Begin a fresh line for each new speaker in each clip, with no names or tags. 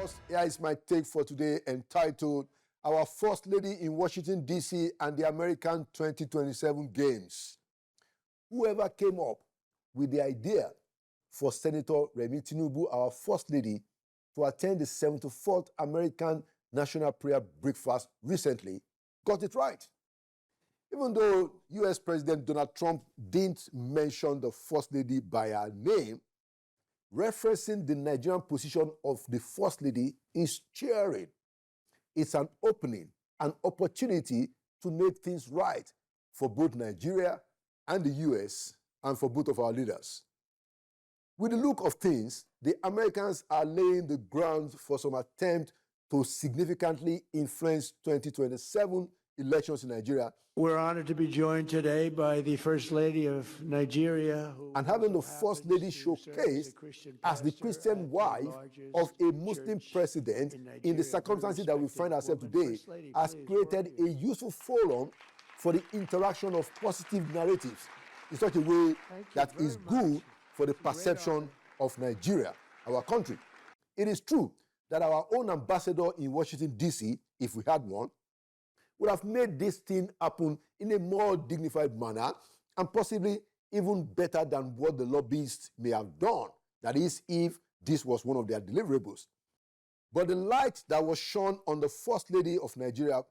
viewers, here is my take for today entitled, Our First Lady in Washington, D.C. and the American 2027 Games. Whoever came up with the idea for Senator Remi Tinubu, our First Lady, to attend the 74th American National Prayer Breakfast recently, got it right. Even though U.S. President Donald Trump didn't mention the First Lady by her name, referencing the Nigerian position of the First Lady is cheering. It's an opening, an opportunity to make things right for both Nigeria and the U.S. and for both of our leaders. With the look of things, the Americans are laying the ground for some attempt to significantly influence 2027 elections in Nigeria.
We're honored to be joined today by the First Lady of Nigeria.
And having the First Lady showcased as the Christian wife of a Muslim president in the circumstances that we find ourselves today has created a useful forum for the interaction of positive narratives in such a way that is good for the perception of Nigeria, our country. It is true that our own ambassador in Washington, D.C., if we had one, would have made this thing happen in a more dignified manner and possibly even better than what the lobbyists may have done. That is, if this was one of their deliverables. But the light that was shone on the First Lady of Nigeria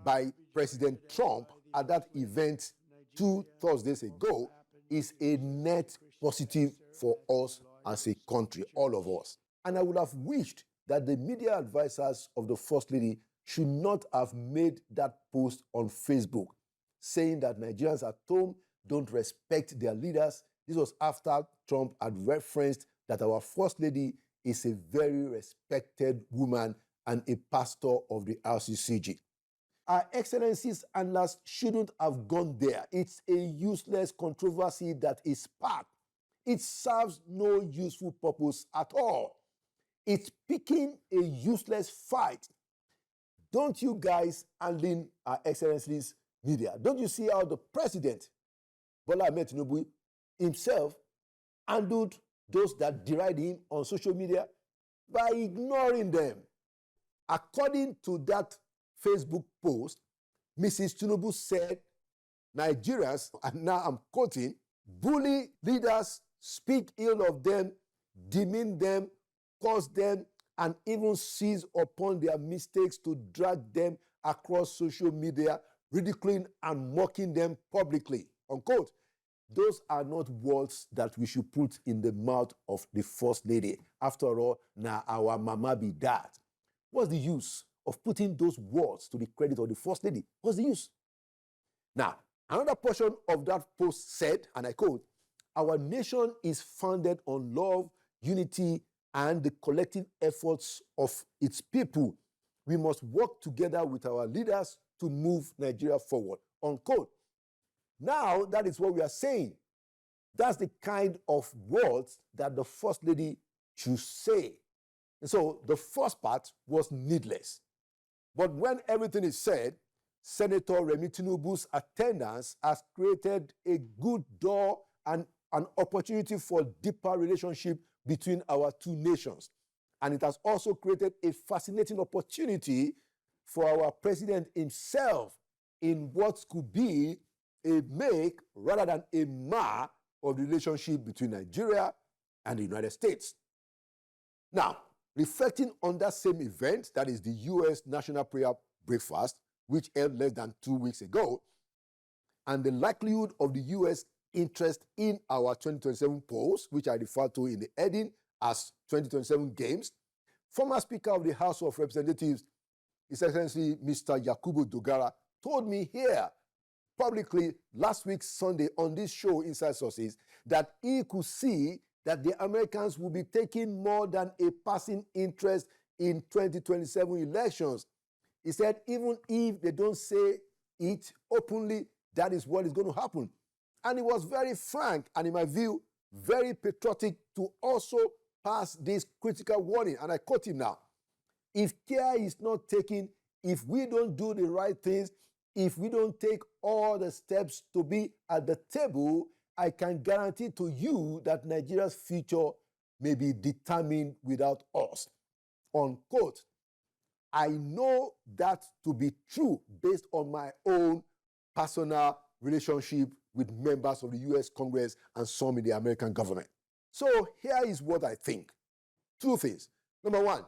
by President Trump at that event 2 Thursdays ago is a net positive for us as a country, all of us. And I would have wished that the media advisors of the First Lady should not have made that post on Facebook saying that Nigerians at home don't respect their leaders. This was after Trump had referenced that our First Lady is a very respected woman and a pastor of the RCCG. Our excellencies and last shouldn't have gone there. It's a useless controversy that is sparked. It serves no useful purpose at all. It's picking a useless fight. Don't you guys handling our excellencies media? Don't you see how the president, Bola Ahmed Tinubu, himself handled those that deride him on social media by ignoring them? According to that Facebook post, Mrs. Tinubu said, Nigerians, and now I'm quoting, bully leaders, speak ill of them, demean them, curse them, and even seize upon their mistakes to drag them across social media, ridiculing and mocking them publicly, unquote. Those are not words that we should put in the mouth of the First Lady. After all, now our mama be that. What's the use of putting those words to the credit of the First Lady? What's the use? Now, another portion of that post said, and I quote, our nation is founded on love, unity, and the collective efforts of its people. We must work together with our leaders to move Nigeria forward, unquote. Now, that is what we are saying. That's the kind of words that the First Lady should say. And so the first part was needless. But when everything is said, Senator Remi Tinubu's attendance has created a good door and an opportunity for deeper relationship between our two nations. And it has also created a fascinating opportunity for our president himself in what could be a make rather than a mar of the relationship between Nigeria and the United States. Now, reflecting on that same event, that is the U.S. National Prayer Breakfast, which held less than 2 weeks ago, and the likelihood of the U.S. interest in our 2027 polls, which I refer to in the heading as 2027 Games, former Speaker of the House of Representatives, His Excellency Mr. Yakubu Dogara, told me here publicly last week Sunday on this show, Inside Sources, that he could see that the Americans will be taking more than a passing interest in 2027 elections. He said even if they don't say it openly, that is what is going to happen. And he was very frank and, in my view, very patriotic to also pass this critical warning. And I quote him now. If care is not taken, if we don't do the right things, if we don't take all the steps to be at the table, I can guarantee to you that Nigeria's future may be determined without us. unquote. I know that to be true based on my own personal relationship with members of the US Congress and some in the American government. So here is what I think. Two things. Number one,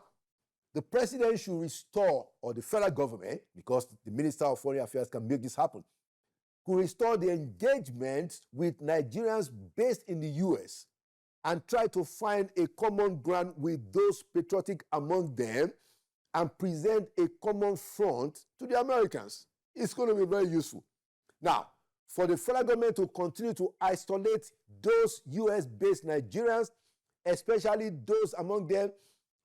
the president should restore, or the federal government, because the Minister of Foreign Affairs can make this happen, could restore the engagement with Nigerians based in the US and try to find a common ground with those patriotic among them and present a common front to the Americans. It's going to be very useful. Now, for the federal government to continue to isolate those US-based Nigerians, especially those among them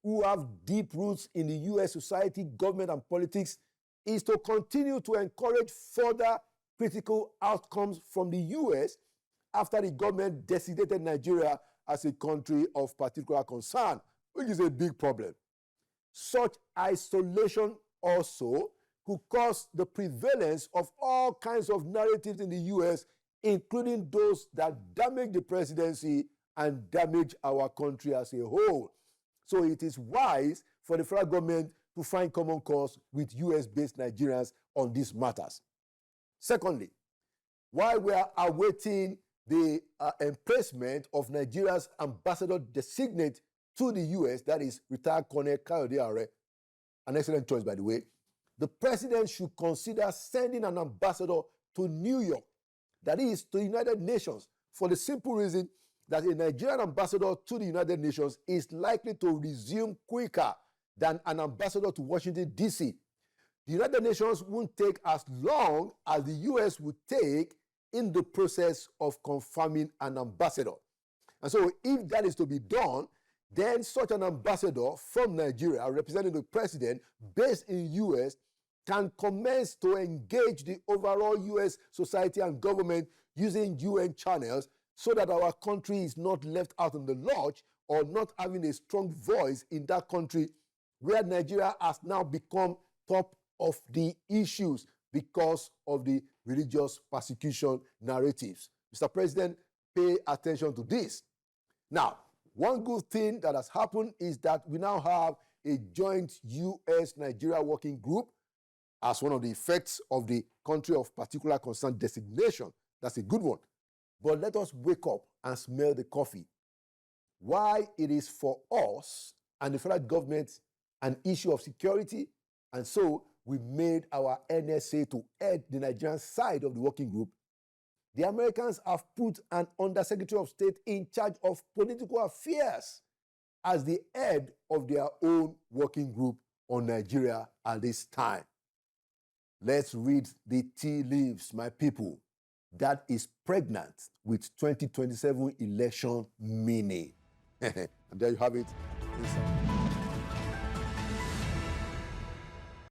who have deep roots in the US society, government, and politics, is to continue to encourage further critical outcomes from the US after the government designated Nigeria as a country of particular concern, which is a big problem. Such isolation also could cause the prevalence of all kinds of narratives in the US, including those that damage the presidency and damage our country as a whole. So it is wise for the federal government to find common cause with US-based Nigerians on these matters. Secondly, while we are awaiting the emplacement of Nigeria's ambassador designate to the US, that is retired Colonel Kayode Are, an excellent choice, by the way, the president should consider sending an ambassador to New York, that is to the United Nations, for the simple reason that a Nigerian ambassador to the United Nations is likely to resume quicker than an ambassador to Washington, D.C. The United Nations won't take as long as the US would take in the process of confirming an ambassador. And so if that is to be done, then such an ambassador from Nigeria representing the president based in US can commence to engage the overall US society and government using UN channels so that our country is not left out in the lurch or not having a strong voice in that country where Nigeria has now become top of the issues because of the religious persecution narratives. Mr. President, pay attention to this. Now, one good thing that has happened is that we now have a joint US-Nigeria working group as one of the effects of the country of particular concern designation. That's a good one. But let us wake up and smell the coffee. Why it is for us and the federal government an issue of security, and so we made our NSA to head the Nigerian side of the working group. The Americans have put an Undersecretary of State in charge of political affairs as the head of their own working group on Nigeria at this time. Let's read the tea leaves, my people. That is pregnant with 2027 election meaning. And there you have it.